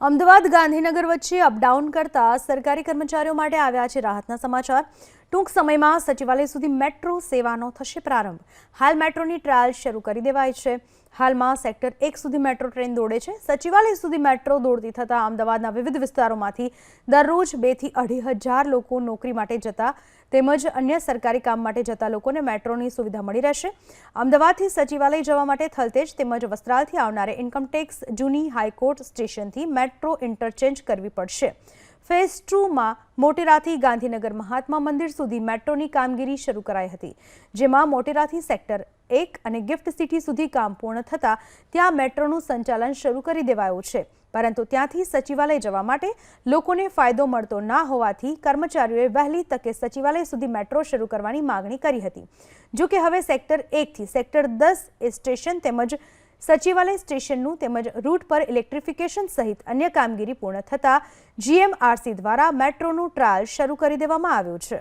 અમદાવાદ ગાંધીનગર વચ્ચે અપડાઉન કરતા સરકારી કર્મચારીઓ માટે આવ્યા છે રાહતના સમાચાર। ટૂંક સમયમાં સચિવાલય સુધી મેટ્રો સેવાનો થશે પ્રારંભ। હાલ મેટ્રોની ટ્રાયલ શરૂ કરી દેવાઈ છે। હાલમાં સેક્ટર 1 સુધી મેટ્રો ટ્રેન દોડે છે। સચિવાલય સુધી મેટ્રો દોડતી થતા અમદાવાદના વિવિધ વિસ્તારોમાંથી દરરોજ 2 થી 2.5 લોકો નોકરી માટે જતા તેમજ અન્ય સરકારી કામ માટે જતા લોકોને મેટ્રોની સુવિધા મળી રહેશે। અમદાવાદથી સચિવાલય જવા માટે થલતેજ તેમજ વસ્ત્રાલથી આવનારે ઇન્કમટેક્સ જૂની હાઈકોર્ટ સ્ટેશનથી મેટ્રો ઇન્ટરચેન્જ કરવી પડશે। ફેઝ 2 માં મોટેરાથી ગાંધીનગર મહાત્મા મંદિર સુધી મેટ્રોની કામગીરી શરૂ કરાઈ હતી, જેમાં મોટેરાથી સેક્ટર 1 અને ગિફ્ટ સિટી સુધી કામ પૂર્ણ થતા ત્યાં મેટ્રોનું સંચાલન શરૂ કરી દેવાયું છે। પરંતુ ત્યાંથી સચિવાલય જવા માટે લોકોને ફાયદો મળતો ના હોવાથી કર્મચારીઓએ વહેલી તકે સચિવાલય સુધી મેટ્રો શરૂ કરવાની માંગણી કરી હતી। જો કે હવે સેક્ટર 1 થી સેક્ટર 10 એ સ્ટેશન તેમજ સચિવાલય સ્ટેશનનું તેમજ રૂટ પર ઇલેક્ટ્રિફિકેશન સહિત અન્ય કામગીરી પૂર્ણ થતા જીએમઆરસી દ્વારા મેટ્રોનું ટ્રાયલ શરૂ કરી દેવામાં આવ્યું છે।